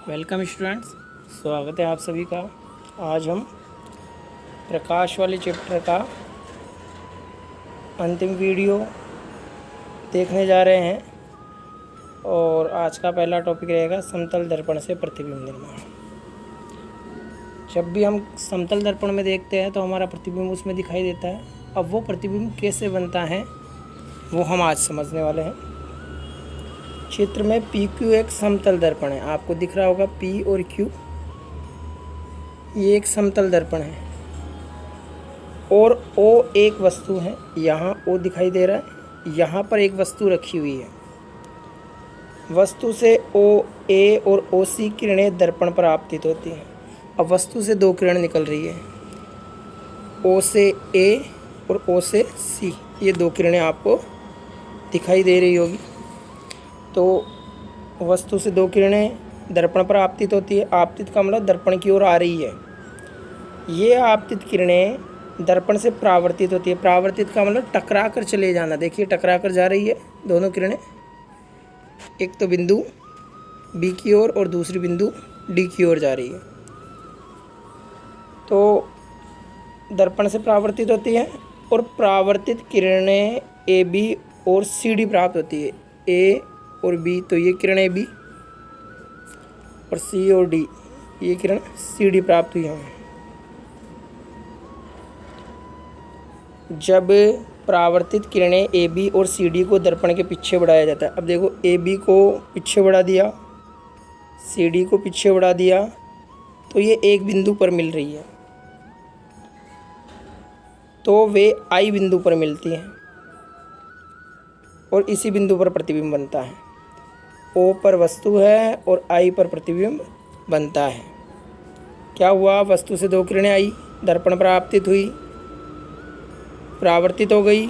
Welcome students, स्वागत है आप सभी का। आज हम प्रकाश वाले चैप्टर का अंतिम वीडियो देखने जा रहे हैं और आज का पहला टॉपिक रहेगा समतल दर्पण से प्रतिबिंब निर्माण। जब भी हम समतल दर्पण में देखते हैं तो हमारा प्रतिबिंब उसमें दिखाई देता है। अब वो प्रतिबिंब कैसे बनता है वो हम आज समझने वाले हैं। चित्र में PQ एक समतल दर्पण है, आपको दिख रहा होगा P और Q, ये एक समतल दर्पण है और O एक वस्तु है। यहाँ O दिखाई दे रहा है, यहाँ पर एक वस्तु रखी हुई है। वस्तु से OA और OC किरणें दर्पण पर आपतित होती हैं। अब वस्तु से दो किरण निकल रही है, O से A और O से C, ये दो किरणें आपको दिखाई दे रही होगी। तो वस्तु से दो किरणें दर्पण पर आपतित होती है। आपतित का मतलब दर्पण की ओर आ रही है। ये आपतित किरणें दर्पण से परावर्तित होती है। परावर्तित का मतलब टकरा कर चले जाना। देखिए टकरा कर जा रही है दोनों किरणें, एक तो बिंदु B की ओर और दूसरी बिंदु D की ओर जा रही है। तो दर्पण से परावर्तित होती है और परावर्तित किरणें AB और CD प्राप्त होती है। A और B, तो ये किरण AB और C और D, ये किरण CD प्राप्त हुई हमें। जब परावर्तित किरणें AB और CD को दर्पण के पीछे बढ़ाया जाता है। अब देखो AB को पीछे बढ़ा दिया, CD को पीछे बढ़ा दिया, तो ये एक बिंदु पर मिल रही है, तो वे I बिंदु पर मिलती हैं और इसी बिंदु पर प्रतिबिंब बनता है। O पर वस्तु है और I पर प्रतिबिंब बनता है। क्या हुआ, वस्तु से दो किरणें आई, दर्पण पर आपतित हुई, परावर्तित हो गई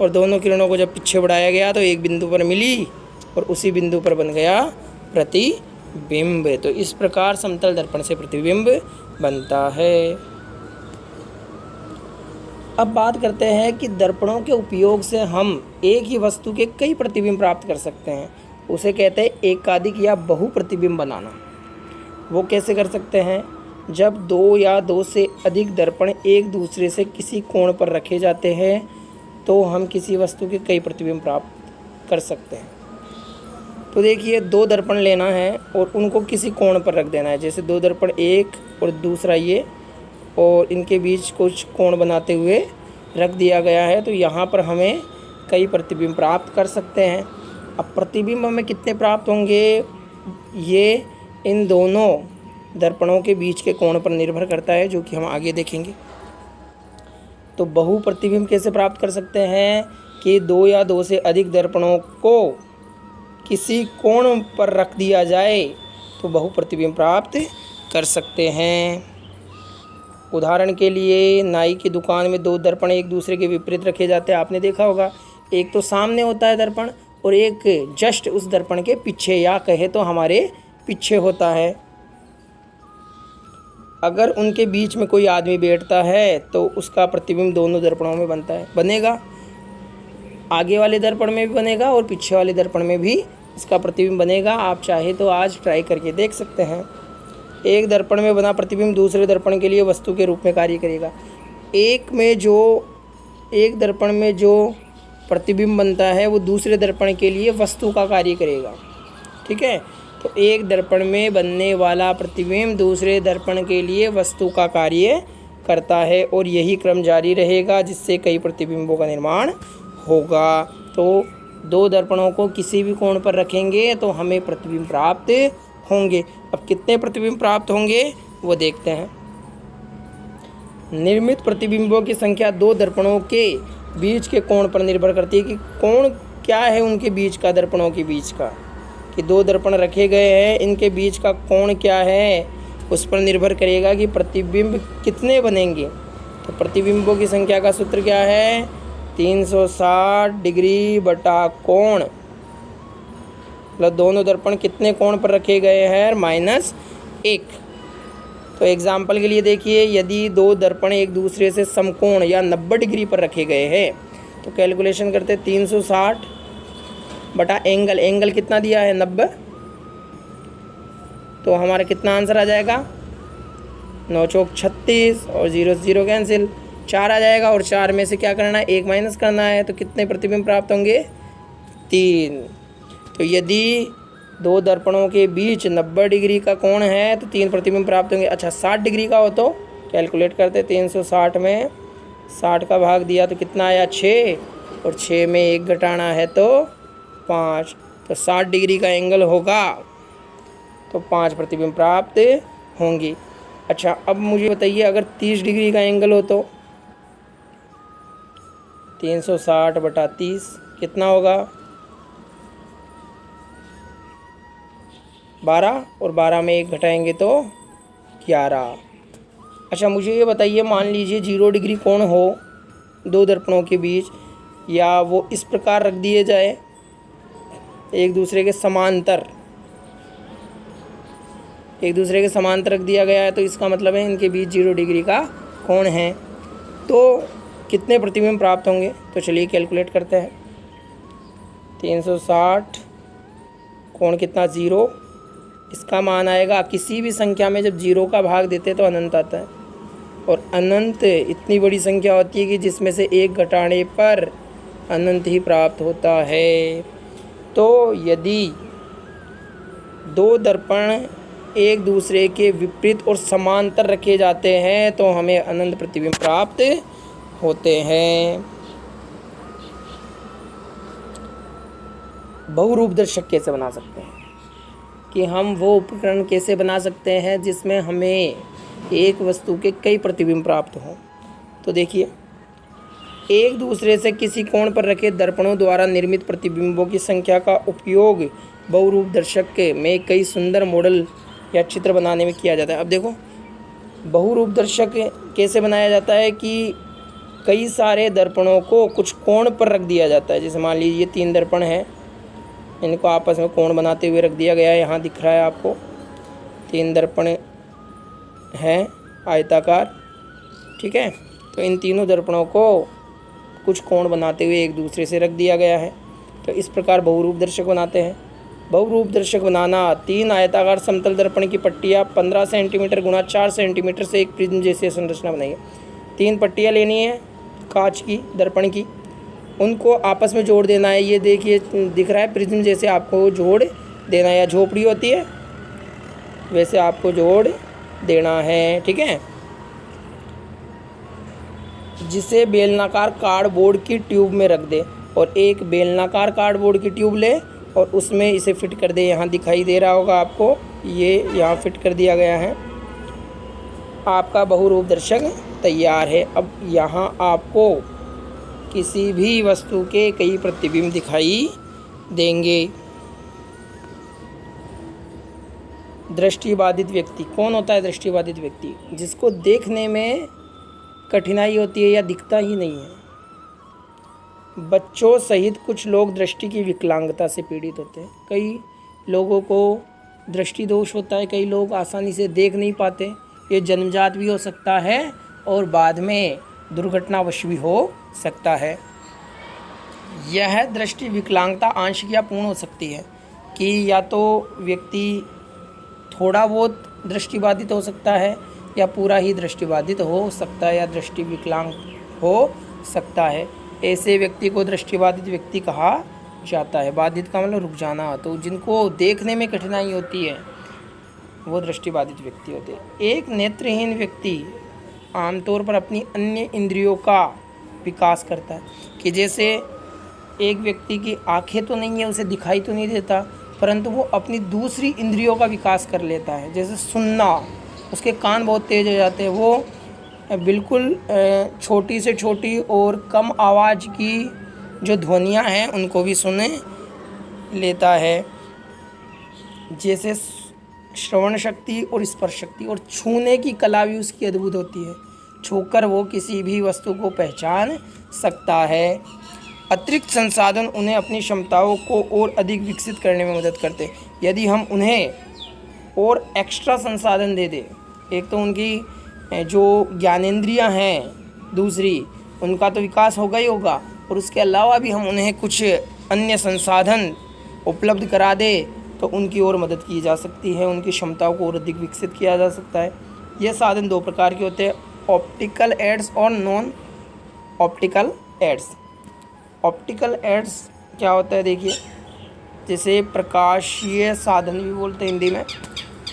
और दोनों किरणों को जब पीछे बढ़ाया गया तो एक बिंदु पर मिली और उसी बिंदु पर बन गया प्रतिबिंब। तो इस प्रकार समतल दर्पण से प्रतिबिंब बनता है। अब बात करते हैं कि दर्पणों के उपयोग से हम एक ही वस्तु के कई प्रतिबिंब प्राप्त कर सकते हैं। उसे कहते हैं एकाधिक या बहु प्रतिबिंब बनाना। वो कैसे कर सकते हैं, जब दो या दो से अधिक दर्पण एक दूसरे से किसी कोण पर रखे जाते हैं तो हम किसी वस्तु के कई प्रतिबिंब प्राप्त कर सकते हैं। तो देखिए दो दर्पण लेना है और उनको किसी कोण पर रख देना है। जैसे दो दर्पण, एक और दूसरा ये, और इनके बीच कुछ कोण बनाते हुए रख दिया गया है, तो यहाँ पर हमें कई प्रतिबिंब प्राप्त कर सकते हैं। अब प्रतिबिंब हमें कितने प्राप्त होंगे, ये इन दोनों दर्पणों के बीच के कोण पर निर्भर करता है, जो कि हम आगे देखेंगे। तो बहु प्रतिबिंब कैसे प्राप्त कर सकते हैं कि दो या दो से अधिक दर्पणों को किसी कोण पर रख दिया जाए तो बहु प्रतिबिंब प्राप्त कर सकते हैं। उदाहरण के लिए नाई की दुकान में दो दर्पण एक दूसरे के विपरीत रखे जाते हैं, आपने देखा होगा। एक तो सामने होता है दर्पण और एक जस्ट उस दर्पण के पीछे, या कहे तो हमारे पीछे होता है। अगर उनके बीच में कोई आदमी बैठता है तो उसका प्रतिबिंब दोनों दर्पणों में बनता है, बनेगा। आगे वाले दर्पण में भी बनेगा और पीछे वाले दर्पण में भी इसका प्रतिबिंब बनेगा। आप चाहे तो आज ट्राई करके देख सकते हैं। एक दर्पण में बना प्रतिबिंब दूसरे दर्पण के लिए वस्तु के रूप में कार्य करेगा। एक दर्पण में जो प्रतिबिंब बनता है वो दूसरे दर्पण के लिए वस्तु का कार्य करेगा, ठीक है। तो एक दर्पण में बनने वाला प्रतिबिंब दूसरे दर्पण के लिए वस्तु का कार्य करता है और यही क्रम जारी रहेगा, जिससे कई प्रतिबिंबों का निर्माण होगा। तो दो दर्पणों को किसी भी कोण पर रखेंगे तो हमें प्रतिबिंब प्राप्त होंगे। अब कितने प्रतिबिंब प्राप्त होंगे वो देखते हैं। निर्मित प्रतिबिंबों की संख्या दो दर्पणों के बीच के कोण पर निर्भर करती है कि कोण क्या है उनके बीच का, दर्पणों के बीच का, कि दो दर्पण रखे गए हैं, इनके बीच का कोण क्या है, उस पर निर्भर करेगा कि प्रतिबिंब कितने बनेंगे। तो प्रतिबिंबों की संख्या का सूत्र क्या है, 360 डिग्री बटा कोण, मतलब दोनों दर्पण कितने कोण पर रखे गए हैं, -1। तो एग्जाम्पल के लिए देखिए, यदि दो दर्पण एक दूसरे से समकोण या 90 डिग्री पर रखे गए हैं तो कैलकुलेशन करते 360 बटा एंगल कितना दिया है, 90, तो हमारा कितना आंसर आ जाएगा, 9 चौक 36 और 0 से 0 कैंसिल, 4 आ जाएगा। और 4 में से क्या करना है, 1 माइनस करना है। तो कितने प्रतिबिंब प्राप्त होंगे, 3। तो यदि दो दर्पणों के बीच 90 डिग्री का कोण है तो 3 प्रतिबिंब प्राप्त होंगे। अच्छा 60 डिग्री का हो तो कैलकुलेट करते, 360 में 60 का भाग दिया तो कितना आया, 6, और 6 में 1 घटाना है तो 5। तो 60 डिग्री का एंगल होगा तो 5 प्रतिबिंब प्राप्त होंगी। अच्छा अब मुझे बताइए, अगर 30 डिग्री का एंगल हो तो 360/30 कितना होगा, 12, और 12 में 1 घटाएंगे तो 11। अच्छा मुझे ये बताइए, मान लीजिए 0 डिग्री कोण हो दो दर्पणों के बीच, या वो इस प्रकार रख दिए जाए एक दूसरे के समांतर, रख दिया गया है, तो इसका मतलब है इनके बीच 0 डिग्री का कोण है। तो कितने प्रतिबिंब प्राप्त होंगे, तो चलिए कैलकुलेट करते हैं। 360 कोण कितना, 0, इसका मान आएगा, किसी भी संख्या में जब 0 का भाग देते तो अनंत आता है, और अनंत इतनी बड़ी संख्या होती है कि जिसमें से 1 घटाने पर अनंत ही प्राप्त होता है। तो यदि दो दर्पण एक दूसरे के विपरीत और समांतर रखे जाते हैं तो हमें अनंत प्रतिबिंब प्राप्त होते हैं। बहुरूप दर्शक कैसे बना सकते हैं, कि हम वो उपकरण कैसे बना सकते हैं जिसमें हमें एक वस्तु के कई प्रतिबिंब प्राप्त हों। तो देखिए, एक दूसरे से किसी कोण पर रखे दर्पणों द्वारा निर्मित प्रतिबिंबों की संख्या का उपयोग बहुरूप दर्शक में कई सुंदर मॉडल या चित्र बनाने में किया जाता है। अब देखो, बहुरूप दर्शक कैसे बनाया जाता है कि कई सारे दर्पणों को कुछ कोण पर रख दिया जाता है। जैसे मान लीजिए 3 दर्पण हैं, इनको आपस में कोण बनाते हुए रख दिया गया है। यहाँ दिख रहा है आपको 3 दर्पण हैं आयताकार, ठीक है। तो इन तीनों दर्पणों को कुछ कोण बनाते हुए एक दूसरे से रख दिया गया है। तो इस प्रकार बहुरूप दर्शक बनाते हैं। बहुरूप दर्शक बनाना, 3 आयताकार समतल दर्पण की पट्टियाँ 15 सेंटीमीटर गुणा 4 सेंटीमीटर से एक प्रिज्म जैसी संरचना बनाइए। 3 पट्टियाँ लेनी है कांच की, दर्पण की, उनको आपस में जोड़ देना है। ये देखिए दिख रहा है प्रिज्म जैसे, आपको जोड़ देना है, या झोपड़ी होती है वैसे आपको जोड़ देना है, ठीक है। जिसे बेलनाकार कार्डबोर्ड की ट्यूब में रख दे, और एक बेलनाकार कार्डबोर्ड की ट्यूब ले और उसमें इसे फिट कर दे। यहाँ दिखाई दे रहा होगा आपको, ये यहाँ फिट कर दिया गया है। आपका बहुरूप दर्शक तैयार है। अब यहाँ आपको किसी भी वस्तु के कई प्रतिबिंब दिखाई देंगे। दृष्टिबाधित व्यक्ति कौन होता है? दृष्टिबाधित व्यक्ति जिसको देखने में कठिनाई होती है या दिखता ही नहीं है। बच्चों सहित कुछ लोग दृष्टि की विकलांगता से पीड़ित होते हैं। कई लोगों को दृष्टि दोष होता है, कई लोग आसानी से देख नहीं पाते। ये जन्मजात भी हो सकता है और बाद में दुर्घटनावश भी हो सकता है। यह दृष्टि विकलांगता आंशिक या पूर्ण हो सकती है, कि या तो व्यक्ति थोड़ा बहुत दृष्टिबाधित हो सकता है या पूरा ही दृष्टिबाधित हो सकता है या दृष्टि विकलांग हो सकता है। ऐसे व्यक्ति को दृष्टिबाधित व्यक्ति कहा जाता है। बाधित का मतलब रुक जाना। तो जिनको देखने में कठिनाई होती है वो दृष्टिबाधित व्यक्ति होते हैं। एक नेत्रहीन व्यक्ति आमतौर पर अपनी अन्य इंद्रियों का विकास करता है, कि जैसे एक व्यक्ति की आंखें तो नहीं है, उसे दिखाई तो नहीं देता, परंतु वो अपनी दूसरी इंद्रियों का विकास कर लेता है। जैसे सुनना, उसके कान बहुत तेज हो जाते हैं, वो बिल्कुल छोटी से छोटी और कम आवाज़ की जो ध्वनियाँ हैं उनको भी सुन लेता है। जैसे श्रवण शक्ति और स्पर्श शक्ति और छूने की कला भी उसकी अद्भुत होती है। छूकर वो किसी भी वस्तु को पहचान सकता है। अतिरिक्त संसाधन उन्हें अपनी क्षमताओं को और अधिक विकसित करने में मदद करते हैं। यदि हम उन्हें और एक्स्ट्रा संसाधन दे दें, एक तो उनकी जो ज्ञानेंद्रियां हैं, दूसरी उनका तो विकास होगा ही होगा, और उसके अलावा भी हम उन्हें कुछ अन्य संसाधन उपलब्ध करा दे तो उनकी ओर मदद की जा सकती है, उनकी क्षमताओं को और अधिक विकसित किया जा सकता है। ये साधन दो प्रकार के होते हैं, ऑप्टिकल एड्स और non optical aids. Optical aids क्या होता है देखिए, जैसे प्रकाशीय साधन भी बोलते हैं हिंदी में।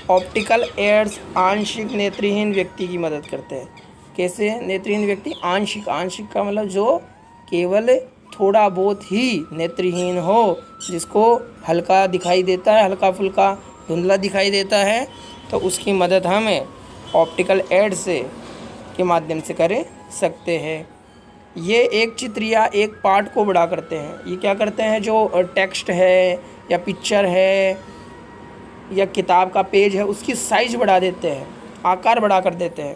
ऑप्टिकल एड्स आंशिक नेत्रहीन व्यक्ति की मदद करते हैं। कैसे नेत्रहीन व्यक्ति? आंशिक, आंशिक का मतलब जो केवल थोड़ा बहुत ही नेत्रहीन हो, जिसको हल्का दिखाई देता है, हल्का फुल्का धुंधला दिखाई देता है, तो उसकी मदद हम ऑप्टिकल एड्स के माध्यम से कर सकते हैं। ये एक चित्र या एक पार्ट को बड़ा करते हैं। ये क्या करते हैं, जो टेक्स्ट है या पिक्चर है या किताब का पेज है, उसकी साइज़ बढ़ा देते हैं, आकार बड़ा कर देते हैं,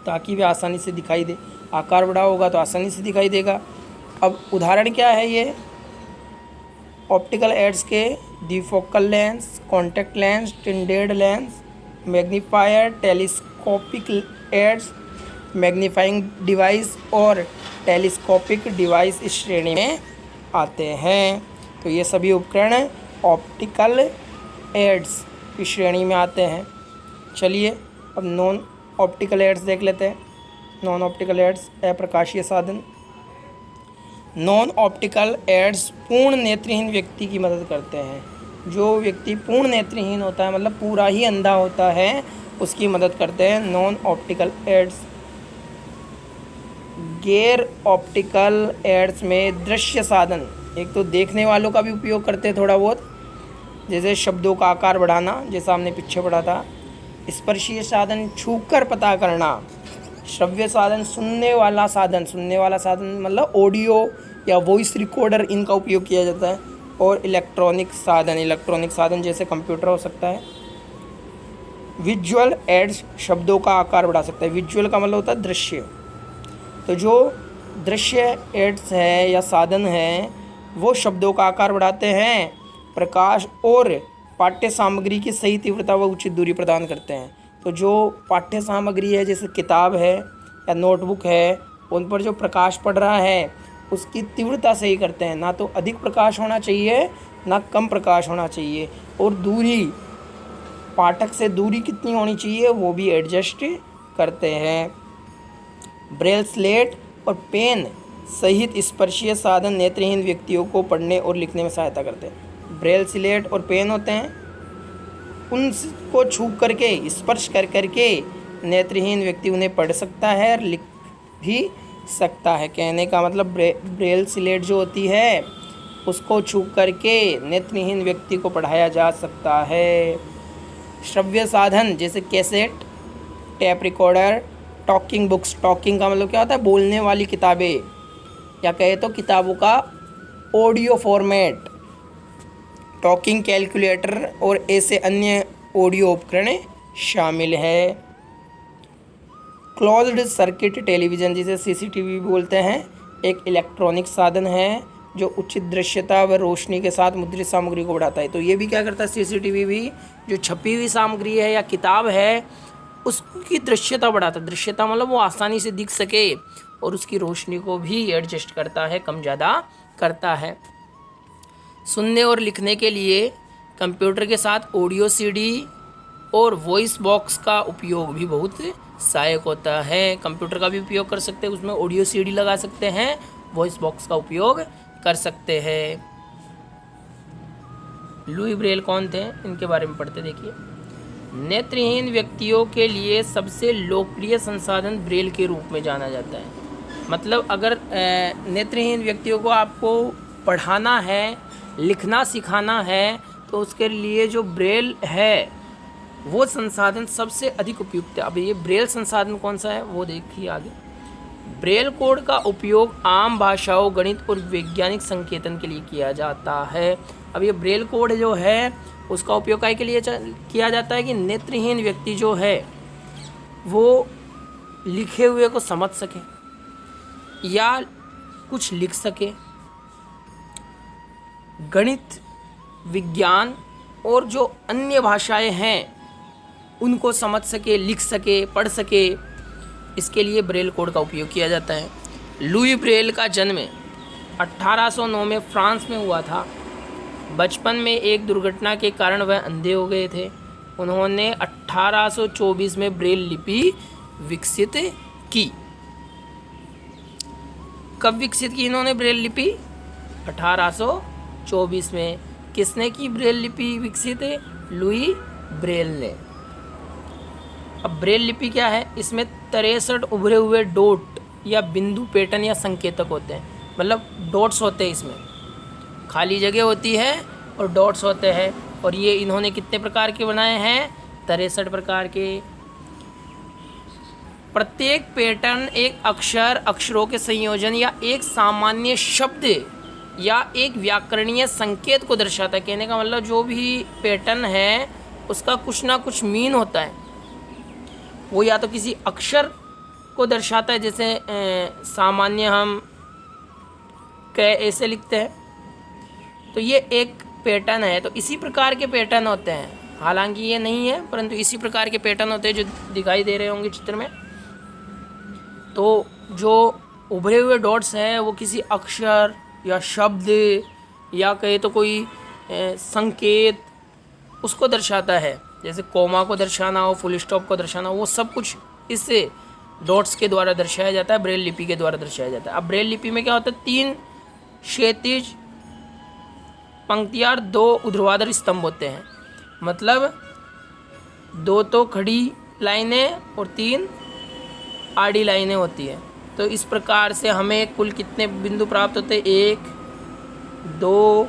ताकि वे आसानी से दिखाई दे। आकार बड़ा होगा तो आसानी से दिखाई देगा। अब उदाहरण क्या है ये ऑप्टिकल एड्स के? Bifocal lens, contact lens, tinted lens, magnifier, telescopic aids, magnifying device और टेलीस्कोपिक डिवाइस इस श्रेणी में आते हैं। तो ये सभी उपकरण ऑप्टिकल एड्स की श्रेणी में आते हैं। चलिए अब नॉन ऑप्टिकल एड्स देख लेते हैं। नॉन ऑप्टिकल एड्स अप्रकाशीय साधन। नॉन ऑप्टिकल एड्स पूर्ण नेत्रहीन व्यक्ति की मदद करते हैं। जो व्यक्ति पूर्ण नेत्रहीन होता है, मतलब पूरा ही अंधा होता है, उसकी मदद करते हैं नॉन ऑप्टिकल एड्स। गैर ऑप्टिकल एड्स में दृश्य साधन, एक तो देखने वालों का भी उपयोग करते हैं थोड़ा बहुत, जैसे शब्दों का आकार बढ़ाना, जैसा हमने पीछे पढ़ा था। स्पर्शीय साधन, छूकर पता करना। श्रव्य साधन, सुनने वाला साधन, सुनने वाला साधन मतलब ऑडियो या वॉइस रिकॉर्डर, इनका उपयोग किया जाता है। और इलेक्ट्रॉनिक साधन, इलेक्ट्रॉनिक साधन जैसे कंप्यूटर हो सकता है। विजुअल एड्स शब्दों का आकार बढ़ा सकता है। विजुअल का मतलब होता है दृश्य। तो जो दृश्य एड्स है या साधन हैं, वो शब्दों का आकार बढ़ाते हैं, प्रकाश और पाठ्य सामग्री की सही तीव्रता व उचित दूरी प्रदान करते हैं। तो जो पाठ्य सामग्री है, जैसे किताब है या नोटबुक है, उन पर जो प्रकाश पड़ रहा है उसकी तीव्रता सही करते हैं। ना तो अधिक प्रकाश होना चाहिए, ना कम प्रकाश होना चाहिए। और दूरी, पाठक से दूरी कितनी होनी चाहिए, वो भी एडजस्ट करते हैं। ब्रेल स्लेट और पेन सहित स्पर्शीय साधन नेत्रहीन व्यक्तियों को पढ़ने और लिखने में सहायता करते हैं। ब्रेल स्लेट और पेन होते हैं, उनको छू करके, स्पर्श कर करके नेत्रहीन व्यक्ति उन्हें पढ़ सकता है और लिख भी सकता है। कहने का मतलब ब्रेल स्लेट जो होती है उसको छू करके नेत्रहीन व्यक्ति को पढ़ाया जा सकता है। श्रव्य साधन जैसे cassette, tape recorder, talking books. Talking का मतलब क्या होता है, बोलने वाली किताबें, या कहे तो किताबों का ऑडियो फॉर्मेट। टॉकिंग कैलकुलेटर और ऐसे अन्य ऑडियो उपकरण शामिल है। क्लोज्ड सर्किट टेलीविज़न जिसे सीसीटीवी बोलते हैं, एक इलेक्ट्रॉनिक साधन है जो उचित दृश्यता व रोशनी के साथ मुद्रित सामग्री को बढ़ाता है। तो ये भी क्या करता है, सीसीटीवी भी जो छपी हुई सामग्री है या किताब है उसकी दृश्यता बढ़ाता है। दृश्यता मतलब वो आसानी से दिख सके, और उसकी रोशनी को भी एडजस्ट करता है, कम ज़्यादा करता है। सुनने और लिखने के लिए कंप्यूटर के साथ ऑडियो सीडी और वॉइस बॉक्स का उपयोग भी बहुत सहायक होता है। कंप्यूटर का भी उपयोग कर सकते हैं, उसमें ऑडियो सीडी लगा सकते हैं, वॉइस बॉक्स का उपयोग कर सकते हैं। लुई ब्रेल कौन थे, इनके बारे में पढ़ते देखिए। नेत्रहीन व्यक्तियों के लिए सबसे लोकप्रिय संसाधन ब्रेल के रूप में जाना जाता है। मतलब अगर नेत्रहीन व्यक्तियों को आपको पढ़ाना है, लिखना सिखाना है, तो उसके लिए जो ब्रेल है वो संसाधन सबसे अधिक उपयुक्त है। अब ये ब्रेल संसाधन कौन सा है वो देखिए आगे। ब्रेल कोड का उपयोग आम भाषाओं, गणित और वैज्ञानिक संकेतन के लिए किया जाता है। अब ये ब्रेल कोड जो है उसका उपयोग काय के लिए किया जाता है कि नेत्रहीन व्यक्ति जो है वो लिखे हुए को समझ सके या कुछ लिख सके, गणित, विज्ञान और जो अन्य भाषाएं हैं उनको समझ सके, लिख सके, पढ़ सके। इसके लिए ब्रेल कोड का उपयोग किया जाता है। लुई ब्रेल का जन्म 1809 में फ्रांस में हुआ था। बचपन में एक दुर्घटना के कारण वह अंधे हो गए थे। उन्होंने 1824 में ब्रेल लिपि विकसित की। कब विकसित की इन्होंने ब्रेल लिपि? 1824 में। किसने की ब्रेल लिपि विकसित? लुई ब्रेल ने। अब ब्रेल लिपि क्या है? इसमें 63 उभरे हुए डॉट या बिंदु पैटर्न या संकेतक होते हैं, मतलब डॉट्स होते हैं, इसमें खाली जगह होती है और डॉट्स होते हैं। और ये इन्होंने कितने प्रकार के बनाए हैं? 63 प्रकार के। प्रत्येक पैटर्न एक अक्षर, अक्षरों के संयोजन या एक सामान्य शब्द या एक व्याकरणीय संकेत को दर्शाता है। कहने का मतलब जो भी पैटर्न है उसका कुछ ना कुछ मीन होता है। वो या तो किसी अक्षर को दर्शाता है, जैसे सामान्य हम क ऐसे लिखते हैं, तो ये एक पैटर्न है। तो इसी प्रकार के पैटर्न होते हैं, हालांकि ये नहीं है परंतु इसी प्रकार के पैटर्न होते हैं जो दिखाई दे रहे होंगे चित्र में। तो जो उभरे हुए डॉट्स हैं वो किसी अक्षर या शब्द या कहे तो कोई संकेत उसको दर्शाता है। जैसे कोमा को दर्शाना हो, फुल स्टॉप को दर्शाना हो, वो सब कुछ इससे डॉट्स के द्वारा दर्शाया जाता है, ब्रेल लिपि के द्वारा दर्शाया जाता है। अब ब्रेल लिपि में क्या होता है? 3 क्षैतिज पंक्तियाँ और 2 ऊर्ध्वाधर स्तंभ होते हैं, मतलब 2 तो खड़ी लाइनें और 3 आड़ी लाइनें होती हैं। तो इस प्रकार से हमें कुल कितने बिंदु प्राप्त होते हैं? 1 2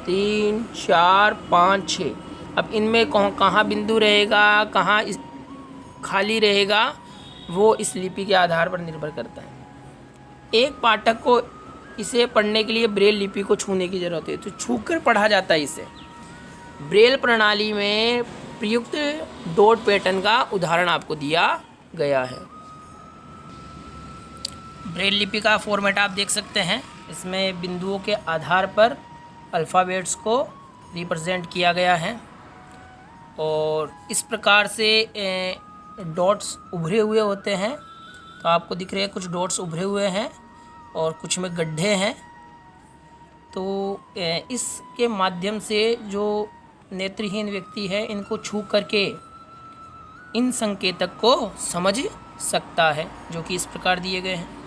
3 4 5 6। अब इनमें कहाँ बिंदु रहेगा, कहाँ खाली रहेगा, वो इस लिपि के आधार पर निर्भर करता है। एक पाठक को इसे पढ़ने के लिए ब्रेल लिपि को छूने की ज़रूरत है, तो छूकर पढ़ा जाता है इसे। ब्रेल प्रणाली में प्रयुक्त डॉट पैटर्न का उदाहरण आपको दिया गया है। ब्रेल लिपि का फॉर्मेट आप देख सकते हैं। इसमें बिंदुओं के आधार पर अल्फ़ाबेट्स को रिप्रेजेंट किया गया है और इस प्रकार से डॉट्स उभरे हुए होते हैं। तो आपको दिख रहे हैं कुछ डॉट्स उभरे हुए हैं और कुछ में गड्ढे हैं। तो इसके माध्यम से जो नेत्रहीन व्यक्ति है इनको छू करके इन संकेतक को समझ सकता है, जो कि इस प्रकार दिए गए हैं।